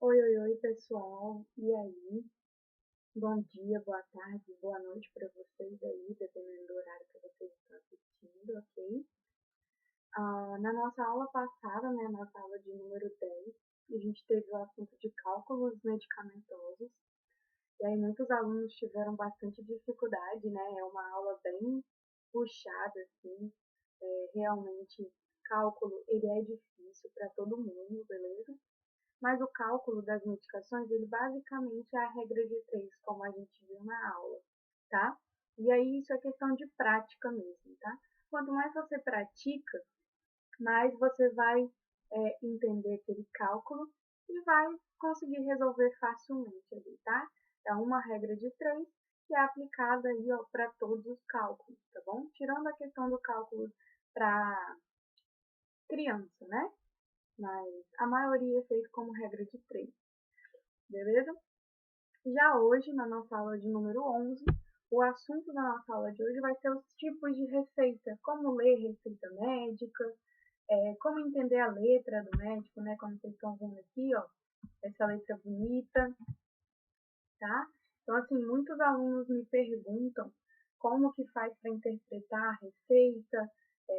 Oi, pessoal. E aí? Bom dia, boa tarde, boa noite para vocês aí, dependendo do horário que vocês estão assistindo, ok? Na nossa aula passada, né, nossa aula de número 10, a gente teve o assunto de cálculos medicamentosos, e aí muitos alunos tiveram bastante dificuldade, né? É uma aula bem puxada, assim, realmente, cálculo, ele é difícil para todo mundo, beleza? Mas o cálculo das medicações, ele basicamente é a regra de três, como a gente viu na aula, tá? E aí isso é questão de prática mesmo, tá? Quanto mais você pratica, mais você vai entender aquele cálculo e vai conseguir resolver facilmente ali, tá? É uma regra de três que é aplicada aí para todos os cálculos, tá bom? Tirando a questão do cálculo para criança, né? Mas a maioria é feito como regra de três, beleza? Já hoje, na nossa aula de número 11, o assunto da nossa aula de hoje vai ser os tipos de receita, como ler receita médica, como entender a letra do médico, né, como vocês estão vendo aqui, ó, essa letra bonita, tá? Então, assim, muitos alunos me perguntam como que faz para interpretar a receita,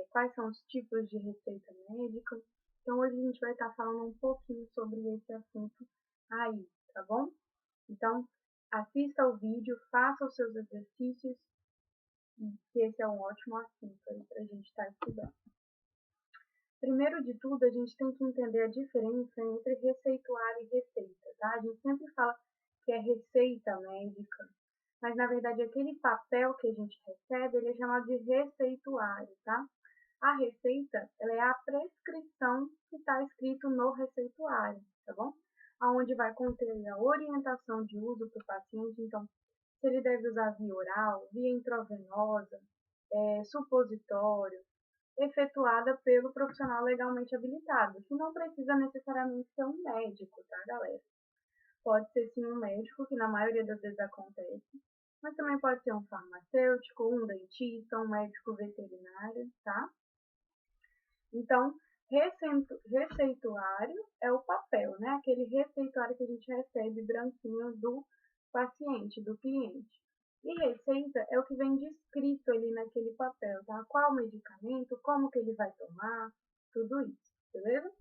quais são os tipos de receita médica. Então, hoje a gente vai estar falando um pouquinho sobre esse assunto aí, tá bom? Então, assista ao vídeo, faça os seus exercícios, que esse é um ótimo assunto aí para a gente estar estudando. Primeiro de tudo, a gente tem que entender a diferença entre receituário e receita, tá? A gente sempre fala que é receita médica, mas na verdade aquele papel que a gente recebe, ele é chamado de receituário, tá? A receita, ela é a prescrição que está escrito no receituário, tá bom? Aonde vai conter a orientação de uso para o paciente, então, se ele deve usar via oral, via intravenosa, supositório, efetuada pelo profissional legalmente habilitado, que não precisa necessariamente ser um médico, tá, galera? Pode ser sim um médico, que na maioria das vezes acontece, mas também pode ser um farmacêutico, um dentista, um médico veterinário, tá? Então, receituário é o papel, né? Aquele receituário que a gente recebe branquinho do paciente, do cliente. E receita é o que vem descrito ali naquele papel, tá? Qual medicamento, como que ele vai tomar, tudo isso, beleza?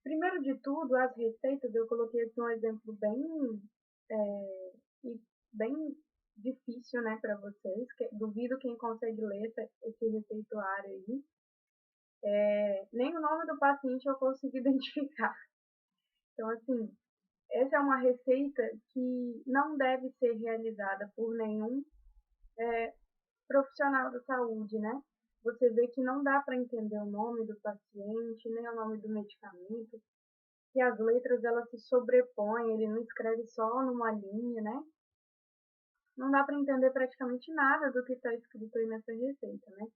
Primeiro de tudo, as receitas, eu coloquei aqui um exemplo bem difícil, né, para vocês. Duvido quem consegue ler esse receituário aí. Nem o nome do paciente eu consegui identificar. Então, assim, essa é uma receita que não deve ser realizada por nenhum profissional da saúde, né? Você vê que não dá para entender o nome do paciente, nem o nome do medicamento, que as letras elas se sobrepõem, ele não escreve só numa linha, né? Não dá para entender praticamente nada do que está escrito aí nessa receita, né?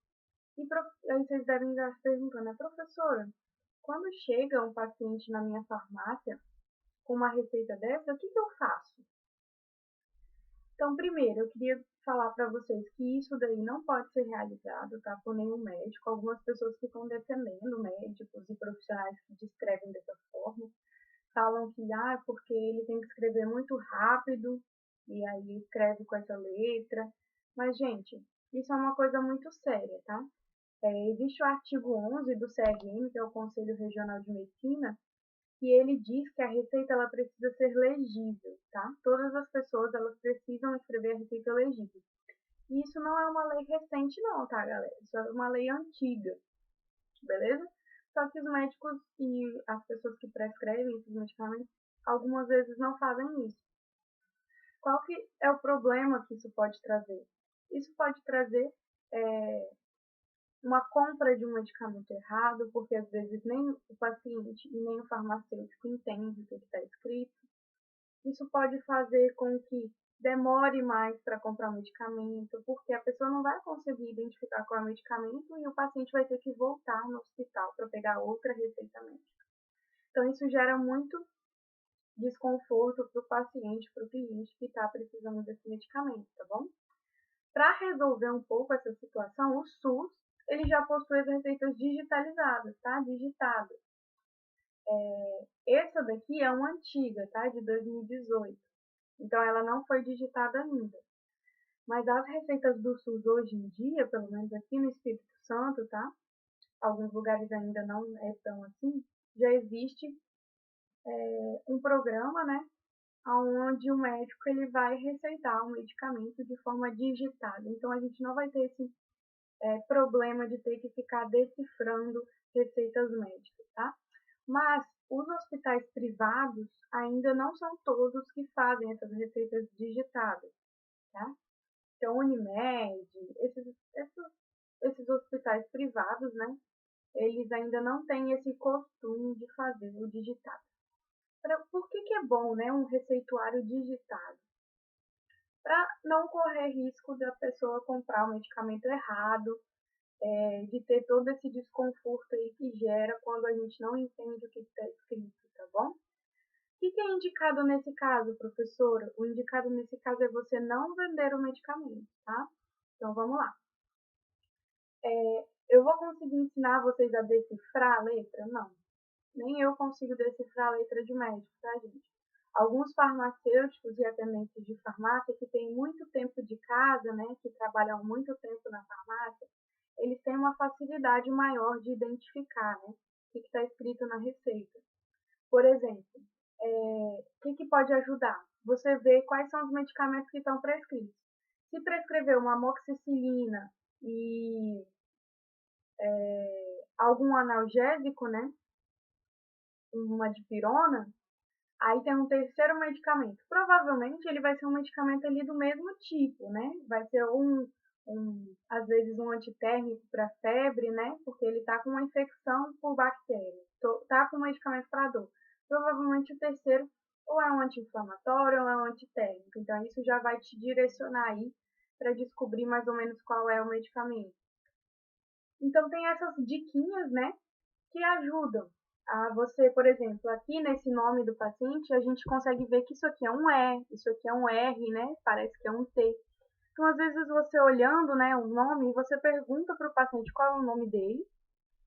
E aí vocês devem estar se perguntando, né, professora, quando chega um paciente na minha farmácia com uma receita dessa, o que eu faço? Então, primeiro, eu queria falar para vocês que isso daí não pode ser realizado, tá, por nenhum médico. Algumas pessoas ficam defendendo médicos e profissionais que descrevem dessa forma. Falam que, porque ele tem que escrever muito rápido, e aí escreve com essa letra. Mas, gente, isso é uma coisa muito séria, tá? Existe o artigo 11 do CRM, que é o Conselho Regional de Medicina, e ele diz que a receita ela precisa ser legível, tá? Todas as pessoas elas precisam escrever a receita legível. E isso não é uma lei recente não, tá, galera? Isso é uma lei antiga, beleza? Só que os médicos e as pessoas que prescrevem esses medicamentos, algumas vezes não fazem isso. Qual que é o problema que isso pode trazer? Isso pode trazer uma compra de um medicamento errado, porque às vezes nem o paciente e nem o farmacêutico entende o que está escrito. Isso pode fazer com que demore mais para comprar o medicamento, porque a pessoa não vai conseguir identificar qual é o medicamento e o paciente vai ter que voltar no hospital para pegar outra receita médica. Então, isso gera muito desconforto para o paciente, para o cliente que está precisando desse medicamento, tá bom? Para resolver um pouco essa situação, o SUS ele já possui as receitas digitalizadas, tá? Digitadas. Essa daqui é uma antiga, tá? De 2018. Então, ela não foi digitada ainda. Mas as receitas do SUS hoje em dia, pelo menos aqui no Espírito Santo, tá? Alguns lugares ainda não é tão assim, já existe um programa, né? Onde o médico ele vai receitar um medicamento de forma digitada. Então, a gente não vai ter esse problema de ter que ficar decifrando receitas médicas, tá? Mas os hospitais privados ainda não são todos que fazem essas receitas digitadas, tá? Então, Unimed, esses hospitais privados, né? Eles ainda não têm esse costume de fazer o digitado. Por que é bom, né, um receituário digitado? Para não correr risco da pessoa comprar o medicamento errado, de ter todo esse desconforto aí que gera quando a gente não entende o que está escrito, tá bom? O que é indicado nesse caso, professora? O indicado nesse caso é você não vender o medicamento, tá? Então, vamos lá. Eu vou conseguir ensinar vocês a decifrar a letra? Não. Nem eu consigo decifrar a letra de médico, tá, gente? Alguns farmacêuticos e atendentes de farmácia que têm muito tempo de casa, né, que trabalham muito tempo na farmácia, eles têm uma facilidade maior de identificar, né, o que está escrito na receita. Por exemplo, o que pode ajudar? Você vê quais são os medicamentos que estão prescritos. Se prescrever uma amoxicilina e algum analgésico, né, uma dipirona, aí tem um terceiro medicamento. Provavelmente ele vai ser um medicamento ali do mesmo tipo, né? Vai ser às vezes um antitérmico para febre, né? Porque ele está com uma infecção por bactéria. Está com um medicamento para dor. Provavelmente o terceiro ou é um anti-inflamatório ou é um antitérmico. Então isso já vai te direcionar aí para descobrir mais ou menos qual é o medicamento. Então tem essas diquinhas, né? Que ajudam a você, por exemplo, aqui nesse nome do paciente, a gente consegue ver que isso aqui é um E, isso aqui é um R, né? Parece que é um T. Então, às vezes, você olhando, né, o nome, você pergunta para o paciente qual é o nome dele,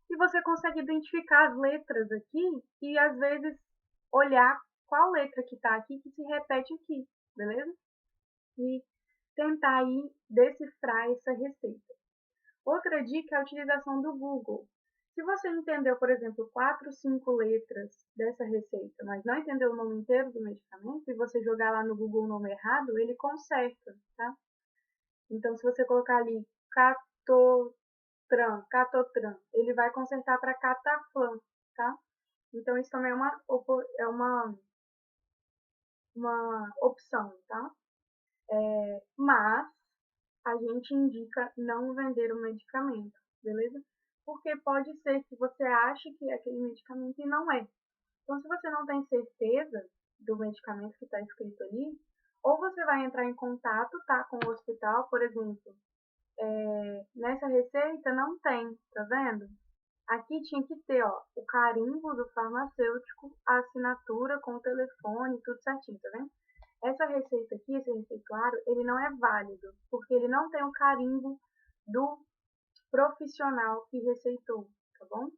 e você consegue identificar as letras aqui e, às vezes, olhar qual letra que está aqui que se repete aqui, beleza? E tentar aí decifrar essa receita. Outra dica é a utilização do Google. Se você entendeu, por exemplo, 4, 5 letras dessa receita, mas não entendeu o nome inteiro do medicamento, e você jogar lá no Google o nome errado, ele conserta, tá? Então, se você colocar ali Catotran, ele vai consertar para Cataflan, tá? Então, isso também é uma opção, tá? Mas a gente indica não vender o medicamento, beleza? Porque pode ser que você ache que é aquele medicamento e não é. Então, se você não tem certeza do medicamento que está escrito ali, ou você vai entrar em contato, tá, com o hospital, por exemplo, nessa receita não tem, tá vendo? Aqui tinha que ter, ó, o carimbo do farmacêutico, a assinatura com o telefone, tudo certinho, tá vendo? Essa receita aqui, esse receituário, ele não é válido, porque ele não tem o carimbo do profissional que receitou, tá bom?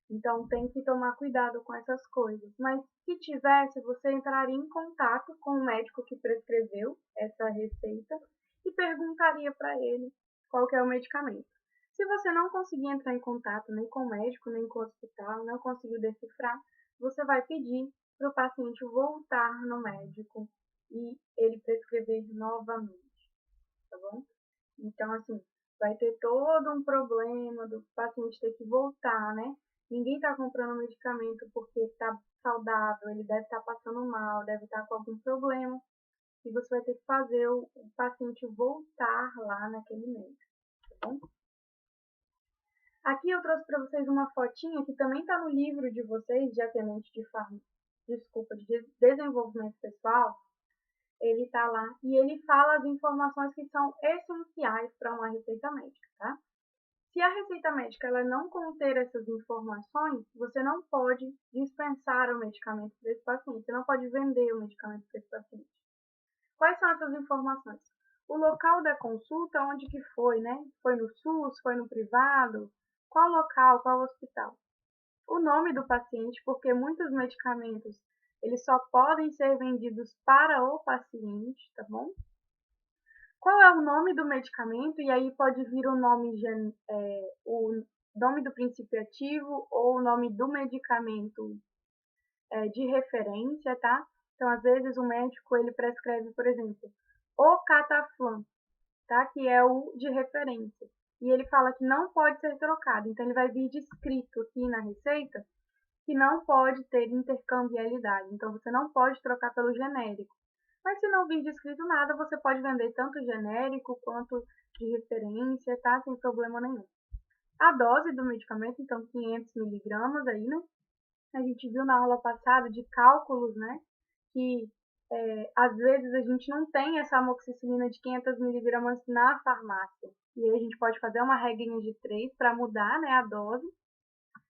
Então tem que tomar cuidado com essas coisas. Mas se tivesse, você entraria em contato com o médico que prescreveu essa receita e perguntaria para ele qual que é o medicamento. Se você não conseguir entrar em contato nem com o médico, nem com o hospital, não conseguiu decifrar, você vai pedir para o paciente voltar no médico e ele prescrever novamente, tá bom? Então, assim, vai ter todo um problema do paciente ter que voltar, né? Ninguém está comprando medicamento porque está saudável, ele deve estar passando mal, deve estar com algum problema, e você vai ter que fazer o paciente voltar lá naquele médico, tá bom? Aqui eu trouxe para vocês uma fotinha que também está no livro de vocês, de atendente de de desenvolvimento pessoal. Ele está lá e ele fala as informações que são essenciais para uma receita médica, tá? Se a receita médica ela não conter essas informações, você não pode dispensar o medicamento para esse paciente, você não pode vender o medicamento para esse paciente. Quais são essas informações? O local da consulta, onde que foi, né? Foi no SUS, foi no privado? Qual local, qual hospital? o nome do paciente, porque muitos medicamentos eles só podem ser vendidos para o paciente, tá bom? Qual é o nome do medicamento? E aí pode vir o nome do princípio ativo ou o nome do medicamento de referência, tá? Então, às vezes, o médico ele prescreve, por exemplo, o Cataflam, tá? Que é o de referência. E ele fala que não pode ser trocado. Então, ele vai vir descrito aqui na receita que não pode ter intercambiabilidade. Então, você não pode trocar pelo genérico. Mas se não vir descrito nada, você pode vender tanto genérico quanto de referência, tá? Sem problema nenhum. A dose do medicamento, então, 500 miligramas aí, né? A gente viu na aula passada de cálculos, né? Que às vezes a gente não tem essa amoxicilina de 500 miligramas na farmácia. E aí a gente pode fazer uma regrinha de 3 para mudar, né, a dose.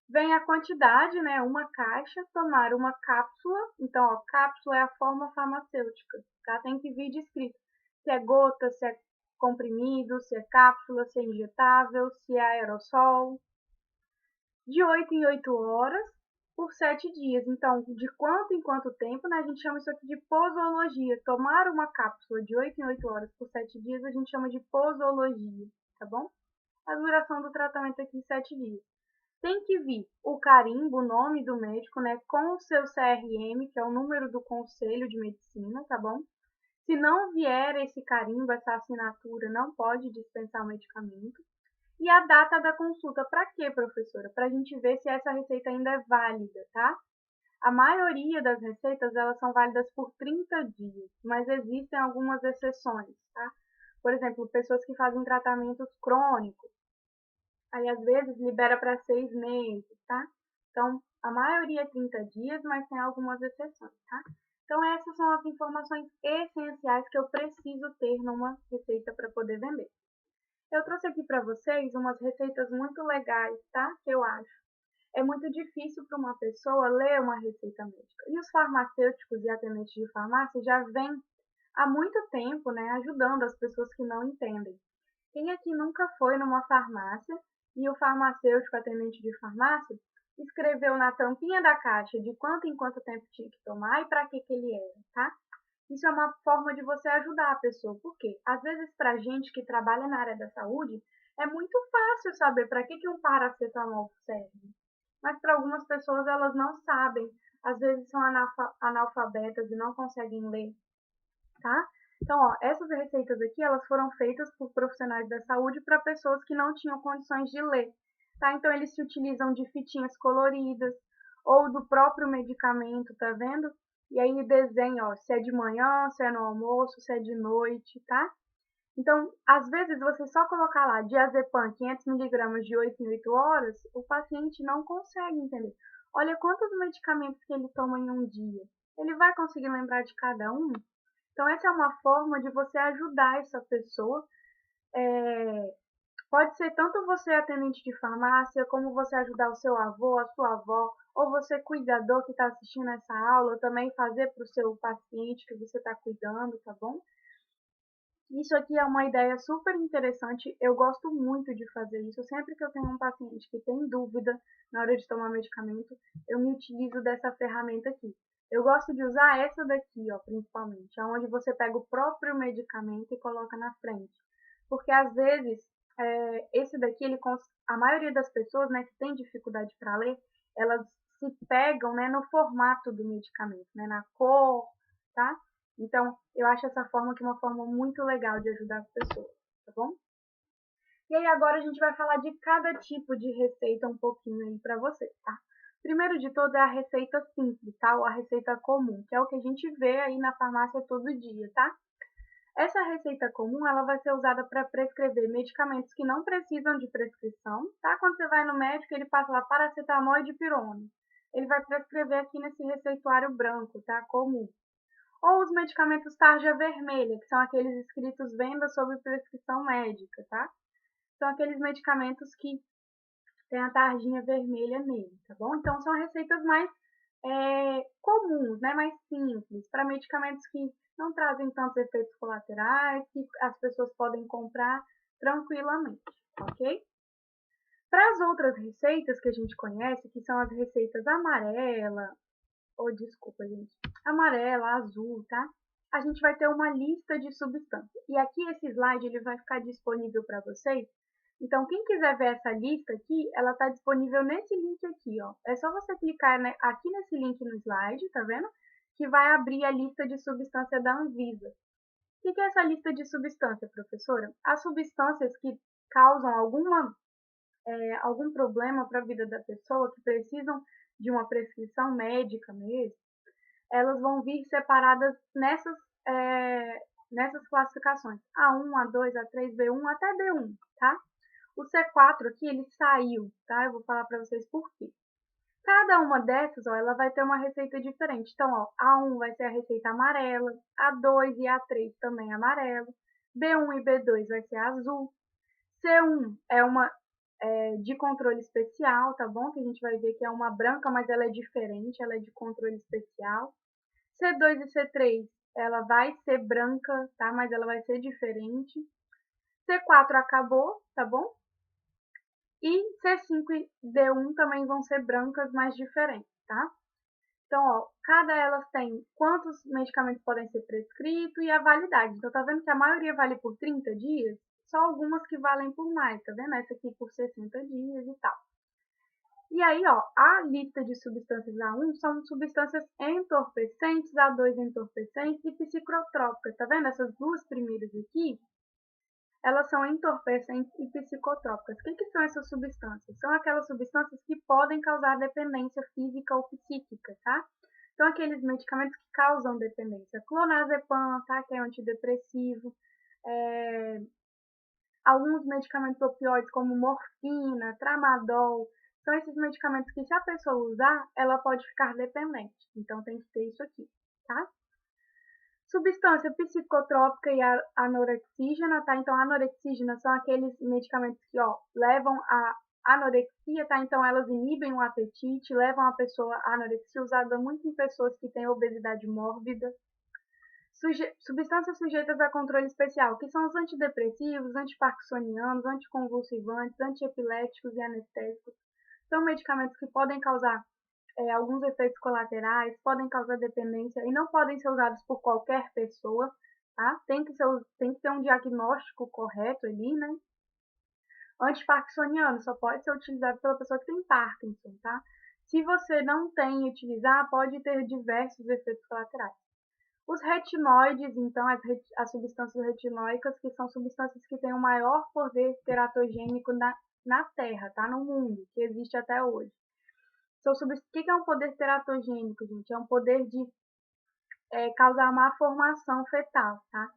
Vem a quantidade, né, uma caixa, tomar uma cápsula. Então, ó, cápsula é a forma farmacêutica, tá? Tem que vir descrito se é gota, se é comprimido, se é cápsula, se é injetável, se é aerossol. De 8 em 8 horas por 7 dias. Então, de quanto em quanto tempo, né? A gente chama isso aqui de posologia. Tomar uma cápsula de 8 em 8 horas por 7 dias, a gente chama de posologia, tá bom? A duração do tratamento aqui, 7 dias. Tem que vir o carimbo, o nome do médico, né? Com o seu CRM, que é o número do Conselho de Medicina, tá bom? Se não vier esse carimbo, essa assinatura, não pode dispensar o medicamento. E a data da consulta, para quê, professora? Para a gente ver se essa receita ainda é válida, tá? A maioria das receitas, elas são válidas por 30 dias, mas existem algumas exceções, tá? Por exemplo, pessoas que fazem tratamentos crônicos, aí às vezes libera para 6 meses, tá? Então, a maioria é 30 dias, mas tem algumas exceções, tá? Então, essas são as informações essenciais que eu preciso ter numa receita para poder vender. Eu trouxe aqui para vocês umas receitas muito legais, tá? Que eu acho. É muito difícil para uma pessoa ler uma receita médica. E os farmacêuticos e atendentes de farmácia já vêm há muito tempo, né, ajudando as pessoas que não entendem. Quem aqui nunca foi numa farmácia e o farmacêutico atendente de farmácia escreveu na tampinha da caixa de quanto em quanto tempo tinha que tomar e para que ele era, tá? Isso é uma forma de você ajudar a pessoa. Por quê? Às vezes, para gente que trabalha na área da saúde, é muito fácil saber para que um paracetamol serve. Mas para algumas pessoas, elas não sabem. Às vezes, são analfabetas e não conseguem ler, tá? Então, ó, essas receitas aqui, elas foram feitas por profissionais da saúde para pessoas que não tinham condições de ler, tá? Então, eles se utilizam de fitinhas coloridas ou do próprio medicamento, tá vendo? E aí desenha, ó, se é de manhã, se é no almoço, se é de noite, tá? Então, às vezes, você só colocar lá diazepam 500 miligramas de 8 em 8 horas, o paciente não consegue entender. Olha quantos medicamentos que ele toma em um dia. Ele vai conseguir lembrar de cada um? Então, essa é uma forma de você ajudar essa pessoa. Pode ser tanto você atendente de farmácia, como você ajudar o seu avô, a sua avó, ou você cuidador que está assistindo essa aula, também fazer para o seu paciente que você está cuidando, tá bom? Isso aqui é uma ideia super interessante, eu gosto muito de fazer isso. Sempre que eu tenho um paciente que tem dúvida na hora de tomar medicamento, eu me utilizo dessa ferramenta aqui. Eu gosto de usar essa daqui, ó, principalmente, onde você pega o próprio medicamento e coloca na frente. Porque às vezes, esse daqui, a maioria das pessoas, né, que tem dificuldade para ler, elas se pegam, né, no formato do medicamento, né, na cor, tá? Então, eu acho essa forma aqui uma forma muito legal de ajudar as pessoas, tá bom? E aí agora a gente vai falar de cada tipo de receita um pouquinho aí para vocês, tá? Primeiro de tudo é a receita simples, tá? Ou a receita comum, que é o que a gente vê aí na farmácia todo dia, tá? Essa receita comum, ela vai ser usada para prescrever medicamentos que não precisam de prescrição, tá? Quando você vai no médico, ele passa lá paracetamol e dipirona. Ele vai prescrever aqui nesse receituário branco, tá? Comum. Ou os medicamentos tarja vermelha, que são aqueles escritos venda sob prescrição médica, tá? São aqueles medicamentos que tem a tarjinha vermelha nele, tá bom? Então, são receitas mais comuns, né? Mais simples, para medicamentos que não trazem tantos efeitos colaterais, que as pessoas podem comprar tranquilamente, ok? Para as outras receitas que a gente conhece, que são as receitas amarela, ou desculpa, gente, amarela, azul, tá? A gente vai ter uma lista de substâncias. E aqui esse slide ele vai ficar disponível para vocês. Então, quem quiser ver essa lista aqui, ela está disponível nesse link aqui, ó. É só você clicar, né, aqui nesse link no slide, tá vendo? Que vai abrir a lista de substância da Anvisa. O que é essa lista de substância, professora? As substâncias que causam algum problema para a vida da pessoa, que precisam de uma prescrição médica mesmo, elas vão vir separadas nessas classificações, A1, A2, A3, B1 até B1, tá? O C4 aqui, ele saiu, tá? Eu vou falar para vocês por quê. Cada uma dessas, ó, ela vai ter uma receita diferente. Então, ó, A1 vai ser a receita amarela, A2 e A3 também amarelo, B1 e B2 vai ser azul, C1 é uma de controle especial, tá bom? Que a gente vai ver que é uma branca, mas ela é diferente, ela é de controle especial. C2 e C3, ela vai ser branca, tá? Mas ela vai ser diferente. C4 acabou, tá bom? E C5 e D1 também vão ser brancas, mas diferentes, tá? Então, ó, cada elas tem quantos medicamentos podem ser prescritos e a validade. Então, tá vendo que a maioria vale por 30 dias? Só algumas que valem por mais, tá vendo? Essa aqui por 60 dias e tal. E aí, ó, a lista de substâncias A1 são substâncias entorpecentes, A2 entorpecentes e psicotrópicas. Tá vendo? Essas duas primeiras aqui, elas são entorpecentes e psicotrópicas. O que são essas substâncias? São aquelas substâncias que podem causar dependência física ou psíquica, tá? Então, aqueles medicamentos que causam dependência. Clonazepam, tá? Que é antidepressivo. Alguns medicamentos opioides, como morfina, tramadol, são esses medicamentos que, se a pessoa usar, ela pode ficar dependente. Então, tem que ter isso aqui, tá? Substância psicotrópica e anorexígena, tá? Então, anorexígena são aqueles medicamentos que, ó, levam a anorexia, tá? Então, elas inibem o apetite, levam a pessoa à anorexia, usada muito em pessoas que têm obesidade mórbida. Substâncias sujeitas a controle especial, que são os antidepressivos, antiparkinsonianos, anticonvulsivantes, antiepiléticos e anestésicos. São medicamentos que podem causar alguns efeitos colaterais, podem causar dependência e não podem ser usados por qualquer pessoa, tá? Tem que ter um diagnóstico correto ali, né? Antiparkinsoniano só pode ser utilizado pela pessoa que tem Parkinson, tá? Se você não tem e utilizar, pode ter diversos efeitos colaterais. Os retinoides, então, as substâncias retinóicas, que são substâncias que têm o maior poder teratogênico na Terra, tá? No mundo, que existe até hoje. O que é um poder teratogênico, gente? É um poder de causar má formação fetal, tá?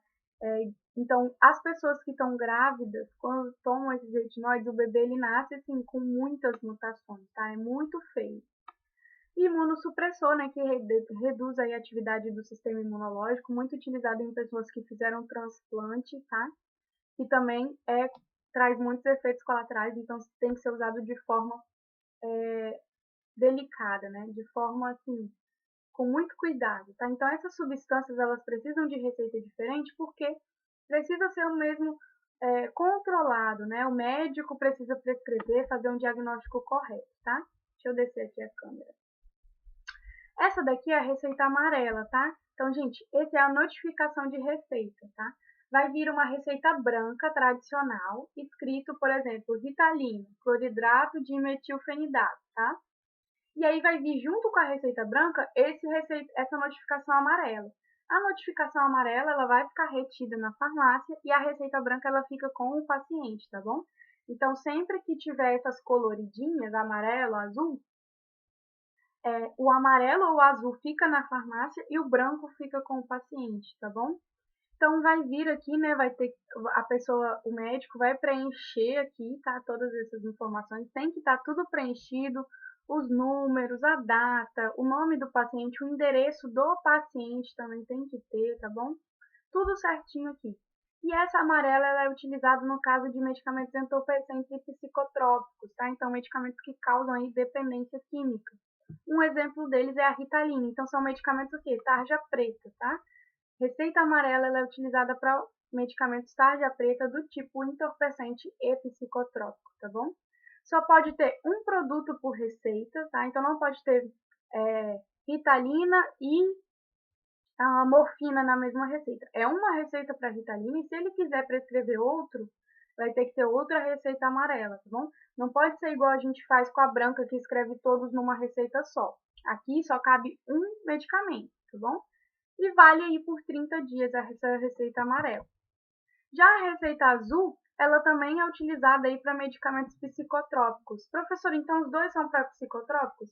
Então, as pessoas que estão grávidas, quando tomam esses retinoides, o bebê ele nasce assim, com muitas mutações, tá? É muito feio. Imunossupressor, né, que reduz aí a atividade do sistema imunológico, muito utilizado em pessoas que fizeram transplante, tá? E também traz muitos efeitos colaterais, então tem que ser usado de forma delicada, né? De forma, assim, com muito cuidado, tá? Então, essas substâncias, elas precisam de receita diferente porque precisa ser o mesmo controlado, né? O médico precisa prescrever, fazer um diagnóstico correto, tá? Deixa eu descer aqui a câmera. Essa daqui é a receita amarela, tá? Então, gente, essa é a notificação de receita, tá? Vai vir uma receita branca tradicional, escrito, por exemplo, Ritalina, cloridrato de metilfenidato, tá? E aí vai vir junto com a receita branca essa notificação amarela. A notificação amarela ela vai ficar retida na farmácia e a receita branca ela fica com o paciente, tá bom? Então, sempre que tiver essas coloridinhas, amarelo, azul, o amarelo ou o azul fica na farmácia e o branco fica com o paciente, tá bom? Então, vai vir aqui, né, vai ter, o médico vai preencher aqui, tá, todas essas informações, tem que estar tudo preenchido, os números, a data, o nome do paciente, o endereço do paciente também tem que ter, tá bom? Tudo certinho aqui. E essa amarela ela é utilizada no caso de medicamentos entorpecentes e psicotrópicos, tá? Então, medicamentos que causam aí dependência química. Um exemplo deles é a Ritalina. Então, são medicamentos o quê? Tarja preta, tá? Receita amarela ela é utilizada para medicamentos tarja preta do tipo entorpecente e psicotrópico, tá bom? Só pode ter um produto por receita, tá? Então não pode ter Ritalina e a morfina na mesma receita. É uma receita para Ritalina e se ele quiser prescrever outro, vai ter que ter outra receita amarela, tá bom? Não pode ser igual a gente faz com a branca, que escreve todos numa receita só. Aqui só cabe um medicamento, tá bom? E vale aí por 30 dias essa receita amarela. Já a receita azul, ela também é utilizada aí para medicamentos psicotrópicos. Professor, então os dois são para psicotrópicos?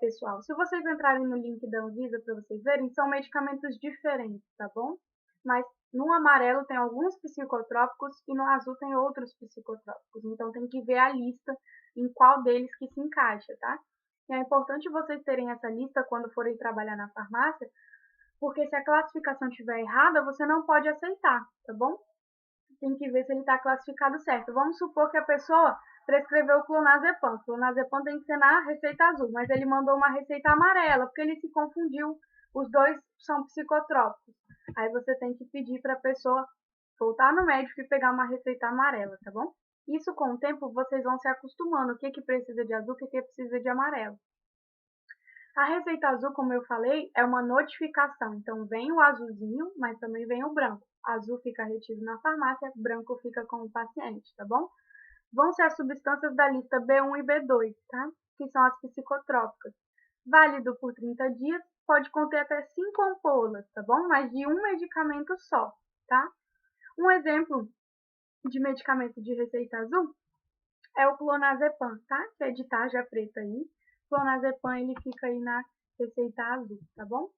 Pessoal, se vocês entrarem no link da Anvisa para vocês verem, são medicamentos diferentes, tá bom? Mas no amarelo tem alguns psicotrópicos e no azul tem outros psicotrópicos. Então tem que ver a lista em qual deles que se encaixa, tá? E é importante vocês terem essa lista quando forem trabalhar na farmácia, porque se a classificação estiver errada, você não pode aceitar, tá bom? Tem que ver se ele está classificado certo. Vamos supor que a pessoa prescreveu o clonazepam. O clonazepam tem que ser na receita azul, mas ele mandou uma receita amarela, porque ele se confundiu. Os dois são psicotrópicos. Aí você tem que pedir para a pessoa voltar no médico e pegar uma receita amarela, tá bom? Isso com o tempo vocês vão se acostumando. O que precisa de azul, o que precisa de amarelo. A receita azul, como eu falei, é uma notificação. Então, vem o azulzinho, mas também vem o branco. Azul fica retido na farmácia, branco fica com o paciente, tá bom? Vão ser as substâncias da lista B1 e B2, tá? Que são as psicotrópicas. Válido por 30 dias, pode conter até 5 ampolas, tá bom? Mas de um medicamento só, tá? Um exemplo de medicamento de receita azul é o clonazepam, tá? Que é de tarja preta aí. Clonazepam, ele fica aí na receita azul, tá bom?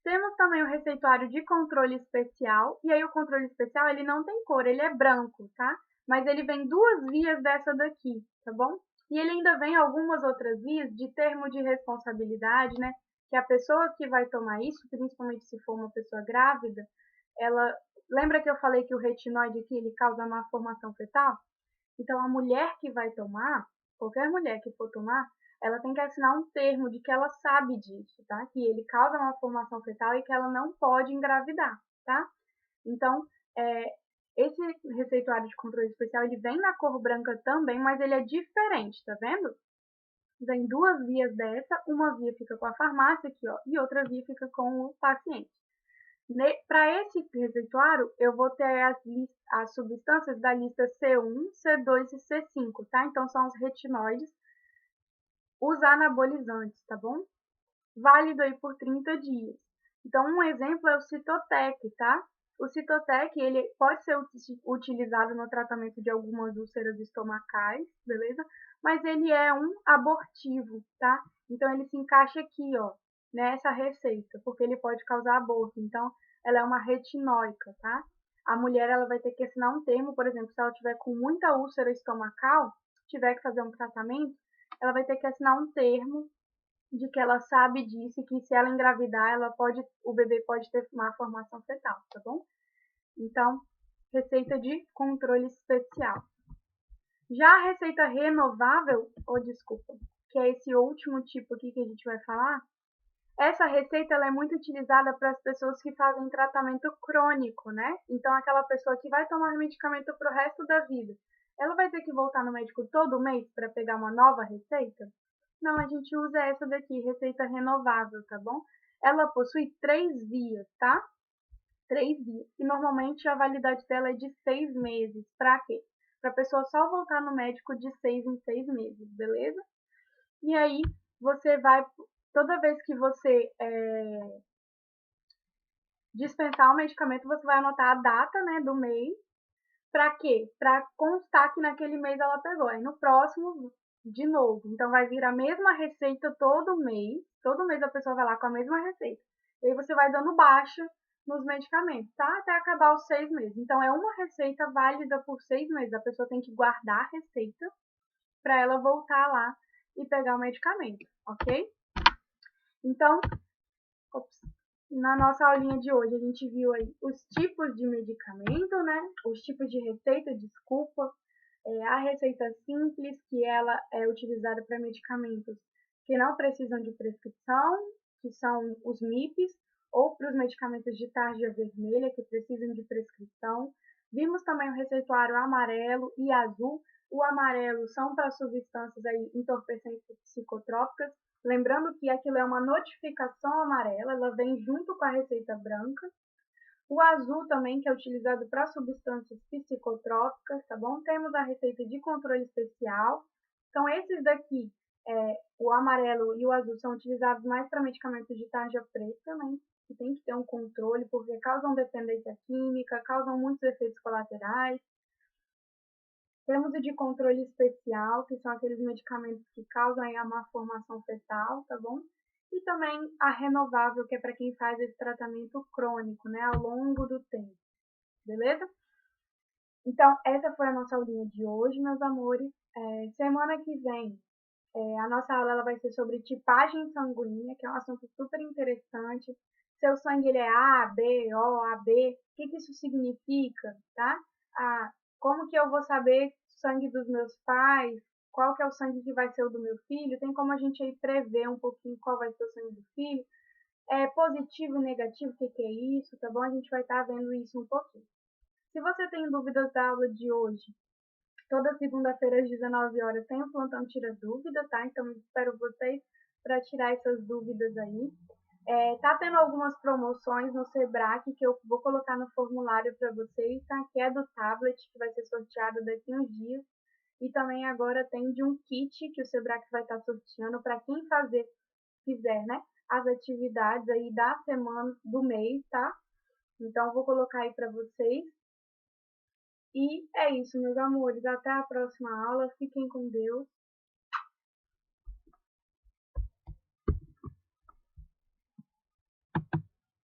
Temos também o receituário de controle especial, e aí o controle especial, ele não tem cor, ele é branco, tá? Mas ele vem duas vias dessa daqui, tá bom? E ele ainda vem algumas outras vias de termo de responsabilidade, né? Que a pessoa que vai tomar isso, principalmente se for uma pessoa grávida, ela... Lembra que eu falei que o retinoide aqui, ele causa malformação fetal? Então, a mulher que vai tomar, qualquer mulher que for tomar, ela tem que assinar um termo de que ela sabe disso, tá? Que ele causa uma formação fetal e que ela não pode engravidar, tá? Então, esse receituário de controle especial, ele vem na cor branca também, mas ele é diferente, tá vendo? Vem duas vias dessa, uma via fica com a farmácia aqui, ó, e outra via fica com o paciente. Para esse receituário, eu vou ter as substâncias da lista C1, C2 e C5, tá? Então, são os retinóides, os anabolizantes, tá bom? Válido aí por 30 dias. Então, um exemplo é o Citotec, tá? O Citotec, ele pode ser utilizado no tratamento de algumas úlceras estomacais, beleza? Mas ele é um abortivo, tá? Então, ele se encaixa aqui, ó, nessa receita, porque ele pode causar aborto. Então, ela é uma retinóica, tá? A mulher, ela vai ter que assinar um termo, por exemplo, se ela tiver com muita úlcera estomacal, tiver que fazer um tratamento, ela vai ter que assinar um termo de que ela sabe disso e que se ela engravidar, o bebê pode ter uma formação fetal, tá bom? Então, receita de controle especial. Já a receita renovável, desculpa, que é esse último tipo aqui que a gente vai falar, essa receita ela é muito utilizada para as pessoas que fazem tratamento crônico, né? Então, aquela pessoa que vai tomar medicamento para o resto da vida, ela vai ter que voltar no médico todo mês para pegar uma nova receita? Não, a gente usa essa daqui, receita renovável, tá bom? Ela possui 3 vias, tá? 3 vias. E normalmente a validade dela é de 6 meses. Pra quê? Pra pessoa só voltar no médico de 6 em 6 meses, beleza? E aí, você vai, toda vez que você dispensar o medicamento, você vai anotar a data, né, do mês. Pra quê? Pra constar que naquele mês ela pegou. Aí no próximo, de novo. Então, vai vir a mesma receita todo mês. Todo mês a pessoa vai lá com a mesma receita. E aí você vai dando baixa nos medicamentos, tá? Até acabar os 6 meses. Então, é uma receita válida por 6 meses. A pessoa tem que guardar a receita para ela voltar lá e pegar o medicamento, ok? Então, na nossa aulinha de hoje, a gente viu aí os tipos de medicamento, né? Os tipos de receita, desculpa. A receita simples, que ela é utilizada para medicamentos que não precisam de prescrição, que são os MIPs, ou para os medicamentos de tarja vermelha, que precisam de prescrição. Vimos também o receituário amarelo e azul. o amarelo são para substâncias aí entorpecentes psicotrópicas. Lembrando que aquilo é uma notificação amarela, ela vem junto com a receita branca. O azul também, que é utilizado para substâncias psicotrópicas, tá bom? Temos a receita de controle especial. Então, esses daqui, o amarelo e o azul, são utilizados mais para medicamentos de tarja preta, né? Que tem que ter um controle, porque causam dependência química, causam muitos efeitos colaterais. Temos o de controle especial, que são aqueles medicamentos que causam a malformação fetal, tá bom? E também a renovável, que é para quem faz esse tratamento crônico, né, ao longo do tempo, beleza? Então, essa foi a nossa aulinha de hoje, meus amores. Semana que vem, a nossa aula ela vai ser sobre tipagem sanguínea, que é um assunto super interessante. Seu sangue ele é A, B, O, AB, o que isso significa, tá? Como que eu vou saber o sangue dos meus pais? Qual que é o sangue que vai ser o do meu filho? Tem como a gente aí prever um pouquinho qual vai ser o sangue do filho? Positivo e negativo, o que é isso, tá bom? A gente vai estar vendo isso um pouquinho. Se você tem dúvidas da aula de hoje, toda segunda-feira às 19 horas tem o plantão Tira Dúvida, tá? Então eu espero vocês para tirar essas dúvidas aí. Tá tendo algumas promoções no Sebrae que eu vou colocar no formulário para vocês, tá? Que é do tablet, que vai ser sorteado daqui a uns dias. E também agora tem de um kit que o Sebrae vai estar sorteando para quem fizer, né? As atividades aí da semana, do mês, tá? Então, eu vou colocar aí para vocês. E é isso, meus amores. Até a próxima aula. Fiquem com Deus.